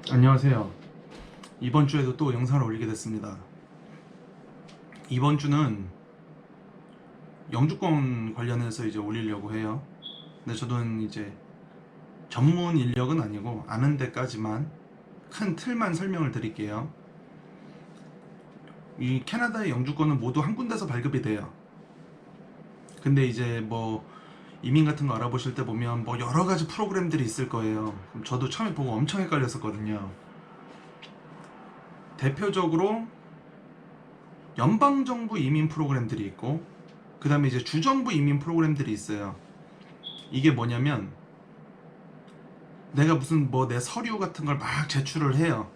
안녕하세요. 이번 주에도 또 영상을 올리게 됐습니다. 이번 주는 영주권 관련해서 이제 올리려고 해요. 근데 저는 이제 전문 인력은 아니고 아는 데까지만 큰 틀만 설명을 드릴게요. 이 캐나다의 영주권은 모두 한 군데서 발급이 돼요. 근데 이제 뭐 이민 같은 거 알아보실 때 보면 뭐 여러 가지 프로그램들이 있을 거예요. 그럼 저도 처음에 보고 엄청 헷갈렸었거든요. 대표적으로 연방정부 이민 프로그램들이 있고, 그 다음에 이제 주정부 이민 프로그램들이 있어요. 이게 뭐냐면 내가 무슨 뭐 내 서류 같은 걸 막 제출을 해요.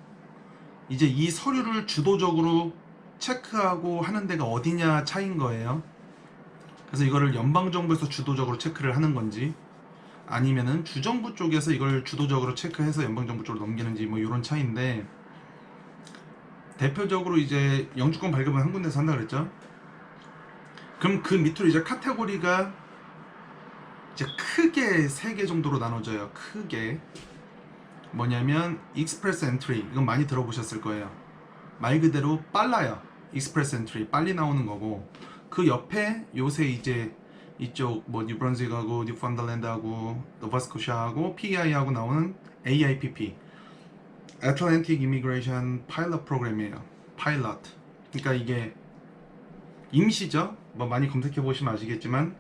이제 이 서류를 주도적으로 체크하고 하는 데가 어디냐 차인 거예요. 그래서 이거를 연방정부에서 주도적으로 체크를 하는 건지, 아니면은 주정부 쪽에서 이걸 주도적으로 체크해서 연방정부 쪽으로 넘기는지, 뭐 이런 차이인데, 대표적으로 이제 영주권 발급은 한 군데서 한다 그랬죠. 그럼 그 밑으로 이제 카테고리가 이제 크게 3개 정도로 나눠져요. 크게 뭐냐면 익스프레스 엔트리, 이건 많이 들어보셨을 거예요. 말 그대로 빨라요. 익스프레스 엔트리 빨리 나오는 거고, 그 옆에 요새 이제 이쪽 뭐 뉴브런스윅하고 뉴펀들랜드하고 노바스코샤하고 PEI하고 나오는 AIPP, Atlantic Immigration Pilot 프로그램이에요. 파일럿. 그러니까 이게 임시죠. 뭐 많이 검색해 보시면 아시겠지만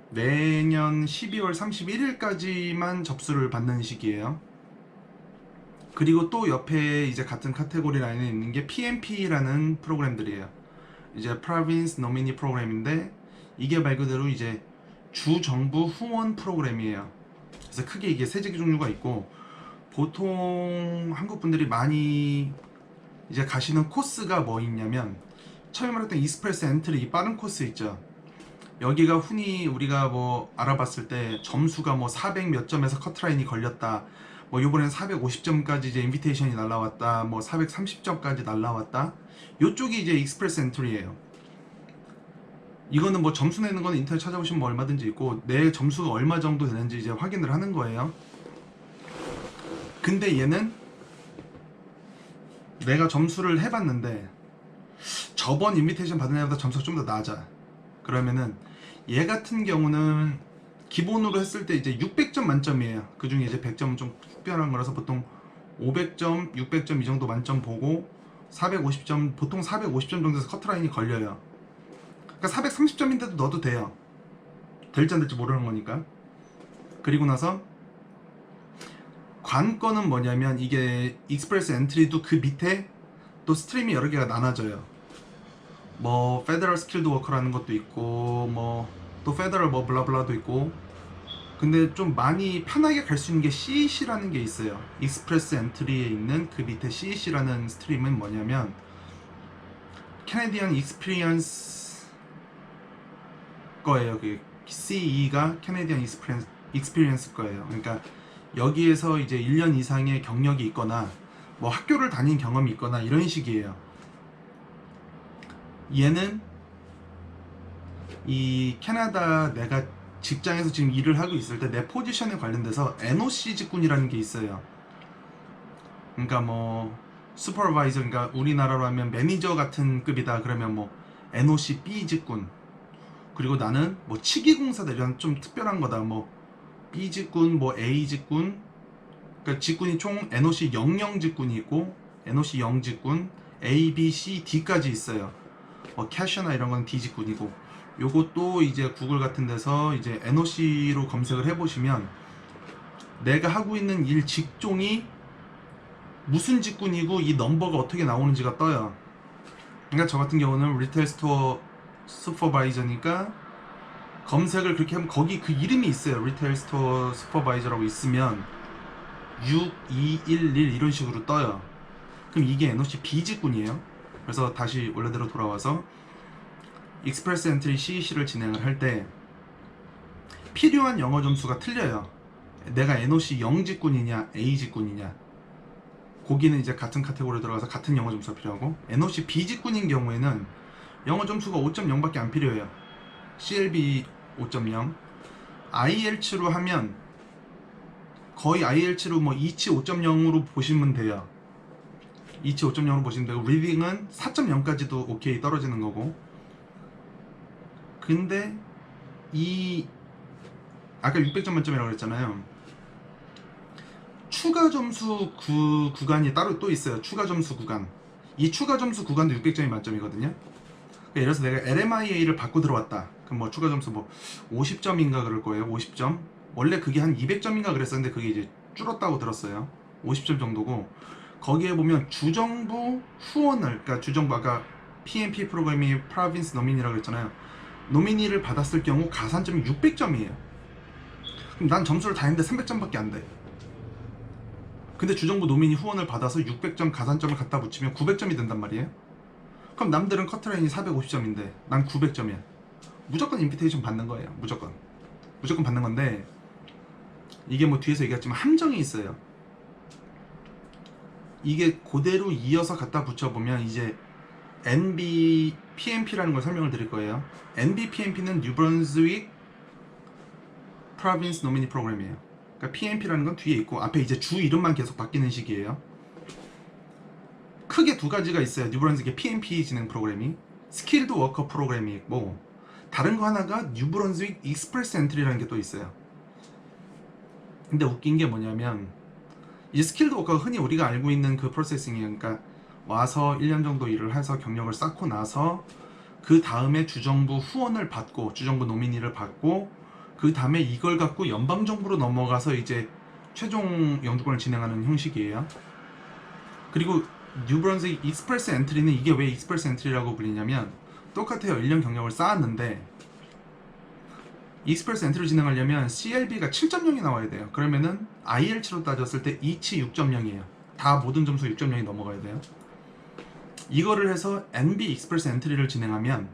내년 12월 31일까지만 접수를 받는 시기예요. 그리고 또 옆에 이제 같은 카테고리 라인에 있는 게 PNP라는 프로그램들이에요. 이제 Province Nominee 프로그램인데, 이게 말 그대로 이제 주 정부 후원 프로그램이에요. 그래서 크게 이게 3개의 종류가 있고, 보통 한국 분들이 많이 이제 가시는 코스가 뭐 있냐면, 처음에 말했던 익스프레스 엔트리, 이 빠른 코스 있죠. 여기가 흔히 우리가 뭐 알아봤을 때 점수가 뭐 400 몇 점에서 커트라인이 걸렸다, 뭐 요번엔 450점까지 이제 인비테이션이 날라왔다, 뭐 430점까지 날라왔다, 요쪽이 이제 익스프레스 엔트리예요. 이거는 뭐 점수 내는 건 인터넷 찾아보시면 뭐 얼마든지 있고, 내 점수가 얼마 정도 되는지 이제 확인을 하는 거예요. 근데 얘는 내가 점수를 해봤는데 저번 인비테이션 받은 애보다 점수가 좀 더 낮아. 그러면은 얘 같은 경우는 기본으로 했을 때 이제 600점 만점이에요. 그 중에 이제 100점은 좀 특별한 거라서 보통 500점, 600점 이 정도 만점 보고 450점, 보통 450점 정도에서 커트라인이 걸려요. 그러니까 430점인데도 넣어도 돼요. 될지 안 될지 모르는 거니까. 그리고 나서 관건은 뭐냐면, 이게 익스프레스 엔트리도 그 밑에 또 스트림이 여러 개가 나눠져요. 뭐 페더럴 스킬드 워커라는 것도 있고, 뭐 또 페더럴 뭐 블라블라도 있고. 근데 좀 많이 편하게 갈 수 있는 게 CEC라는 게 있어요. 익스프레스 엔트리에 있는 그 밑에 CEC라는 스트림은 뭐냐면 캐네디언 익스피리언스 거예요. 그 CE가 캐네디언 익스피리언스 거예요. 그러니까 여기에서 이제 1년 이상의 경력이 있거나 뭐 학교를 다닌 경험이 있거나 이런 식이에요. 얘는 이 캐나다 내가 직장에서 지금 일을 하고 있을 때 내 포지션에 관련돼서 NOC 직군이라는 게 있어요. 그러니까 뭐 슈퍼바이저, 그러니까 우리나라로 하면 매니저 같은 급이다 그러면 뭐 NOC B 직군. 그리고 나는 뭐 치기공사다 이런 좀 특별한 거다, 뭐 B 직군, 뭐 A 직군. 그러니까 직군이 총 NOC 00 직군이 있고 NOC 0 직군, A, B, C, D까지 있어요. 뭐 캐셔나 이런 건 D 직군이고, 요것도 이제 구글 같은 데서 이제 NOC로 검색을 해보시면 내가 하고 있는 일 직종이 무슨 직군이고 이 넘버가 어떻게 나오는지가 떠요. 그러니까 저 같은 경우는 리테일 스토어 슈퍼바이저니까 검색을 그렇게 하면 거기 그 이름이 있어요. 리테일 스토어 슈퍼바이저라고 있으면 6211 이런 식으로 떠요. 그럼 이게 NOC B 직군이에요. 그래서 다시 원래대로 돌아와서 익스프레스 엔트리 CEC를 진행을 할 때 필요한 영어 점수가 틀려요. 내가 NOC 0 직군이냐 A 직군이냐, 거기는 이제 같은 카테고리에 들어가서 같은 영어 점수가 필요하고, NOC B 직군인 경우에는 영어 점수가 5.0밖에 안 필요해요. CLB 5.0. IELTS로 하면 거의 IELTS로 뭐 이치 5.0으로 보시면 돼요. 이치 5.0으로 보시면 되고 리딩은 4.0까지도 오케이 떨어지는 거고. 근데 이 아까 600점 만점이라고 그랬잖아요. 추가 점수 구간이 따로 또 있어요. 추가 점수 구간. 이 추가 점수 구간도 600점이 만점이거든요. 그러니까 예를 들어서 내가 LMIA를 받고 들어왔다. 그럼 뭐 추가 점수 뭐 50점인가 그럴 거예요. 50점. 원래 그게 한 200점인가 그랬었는데 그게 이제 줄었다고 들었어요. 50점 정도고, 거기에 보면 주정부 후원을, 그러니까 주정부 아까 PMP 프로그램이 프로빈스 노미니라고 그랬잖아요. 노미니를 받았을 경우 가산점이 600점이에요. 그럼 난 점수를 다 했는데 300점밖에 안 돼. 근데 주정부 노미니 후원을 받아서 600점 가산점을 갖다 붙이면 900점이 된단 말이에요. 그럼 남들은 커트라인이 450점인데 난 900점이야. 무조건 인비테이션 받는 거예요. 무조건 받는 건데, 이게 뭐 뒤에서 얘기했지만 함정이 있어요. 이게 그대로 이어서 갖다 붙여보면 이제 NBPMP라는 걸 설명을 드릴 거예요. NBPMP는 뉴브런스윅 프로빈스 노미니 프로그램이에요. 그러니까 PMP라는 건 뒤에 있고 앞에 이제 주 이름만 계속 바뀌는 식이에요. 크게 두 가지가 있어요. 뉴브런스윅의 PMP 진행 프로그램이 스킬드 워커 프로그램이 있고, 다른 거 하나가 뉴브런스윅 익스프레스 엔트리라는 게 또 있어요. 근데 웃긴 게 뭐냐면, 이제 스킬드 워커가 흔히 우리가 알고 있는 그 프로세싱이에요. 그러니까 와서 1년 정도 일을 해서 경력을 쌓고 나서 그 다음에 주정부 후원을 받고 주정부 노미니를 받고 그 다음에 이걸 갖고 연방정부로 넘어가서 이제 최종 영주권을 진행하는 형식이에요. 그리고 뉴브런스윅 익스프레스 엔트리는, 이게 왜 익스프레스 엔트리라고 불리냐면 똑같아요. 1년 경력을 쌓았는데 익스프레스 엔트리를 진행하려면 CLB가 7.0이 나와야 돼요. 그러면은 IELTS로 따졌을 때 이치 6.0이에요. 다 모든 점수 6.0이 넘어가야 돼요. 이거를 해서 NB 익스프레스 엔트리를 진행하면,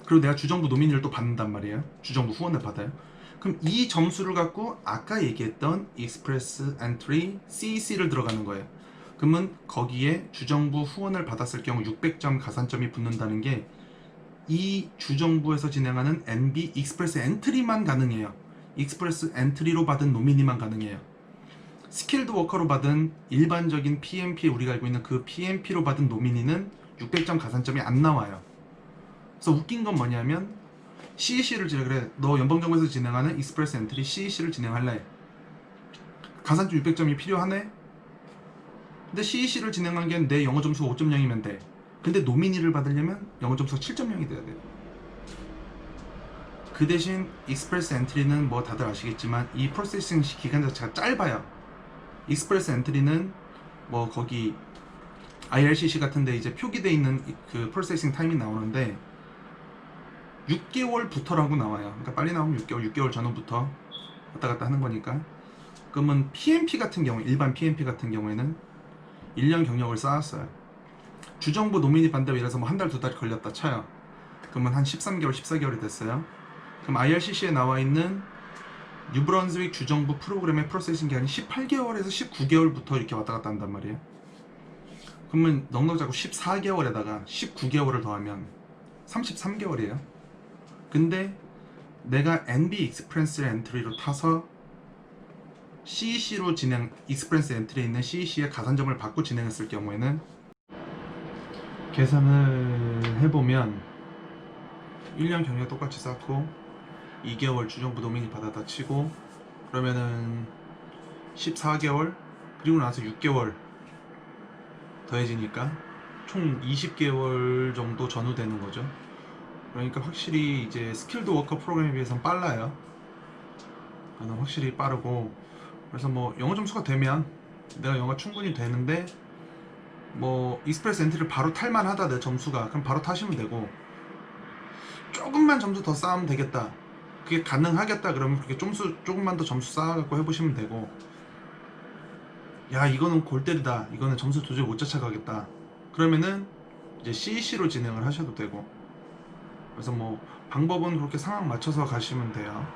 그리고 내가 주정부 노미니를 또 받는단 말이에요. 주정부 후원을 받아요. 그럼 이 점수를 갖고 아까 얘기했던 익스프레스 엔트리 CEC를 들어가는 거예요. 그러면 거기에 주정부 후원을 받았을 경우 600점 가산점이 붙는다는 게 이 주정부에서 진행하는 NB 익스프레스 엔트리만 가능해요. 익스프레스 엔트리로 받은 노미니만 가능해요. 스킬드 워커로 받은 일반적인 PMP, 우리가 알고 있는 그 PMP로 받은 노미니는 600점 가산점이 안 나와요. 그래서 웃긴 건 뭐냐면 CEC를 그래, 너 연방정부에서 진행하는 익스프레스 엔트리 CEC를 진행할래. 가산점 600점이 필요하네. 근데 CEC를 진행한 게 내 영어 점수가 5.0이면 돼. 근데 노미니를 받으려면 영어 점수가 7.0이 돼야 돼요. 그 대신 익스프레스 엔트리는 뭐 다들 아시겠지만 이 프로세싱 기간 자체가 짧아요. 익스프레스 엔트리는 뭐 거기 IRCC 같은데 이제 표기되어 있는 그 프로세싱 타임이 나오는데 6개월부터라고 나와요. 그러니까 빨리 나오면 6개월 전후부터 왔다 갔다 하는 거니까. 그러면 PMP 같은 경우, 일반 PMP 같은 경우에는 1년 경력을 쌓았어요. 주정부 노미니 반대로 이래서 뭐 한 달, 두 달 걸렸다 쳐요. 그러면 한 13개월, 14개월이 됐어요. 그럼 IRCC에 나와 있는 뉴브런스윅 주정부 프로그램의 프로세싱 기간이 18개월에서 19개월부터 이렇게 왔다 갔다 한단 말이에요. 그러면 넉넉 잡고 14개월에다가 19개월을 더하면 33개월이에요. 근데 내가 NB 익스프레스 엔트리로 타서 CEC로 익스프레스 엔트리에 있는 CEC의 가산점을 받고 진행했을 경우에는, 계산을 해보면 1년 경력 똑같이 쌓고 2개월 주정부 노미니 받아다 치고 그러면은 14개월, 그리고 나서 6개월 더해지니까 총 20개월 정도 전후되는 거죠. 그러니까 확실히 이제 스킬드 워커 프로그램에 비해서는 빨라요. 확실히 빠르고, 그래서 뭐 영어 점수가 되면 내가 영어가 충분히 되는데 뭐 익스프레스 엔트리를 바로 탈만하다 내 점수가, 그럼 바로 타시면 되고, 조금만 점수 더 쌓으면 되겠다, 그게 가능하겠다 그러면 그렇게 조금만 더 점수 쌓아갖고 해보시면 되고, 야 이거는 골 때리다, 이거는 점수 도저히 못 쫓아가겠다 그러면은 이제 CEC로 진행을 하셔도 되고. 그래서 뭐 방법은 그렇게 상황 맞춰서 가시면 돼요.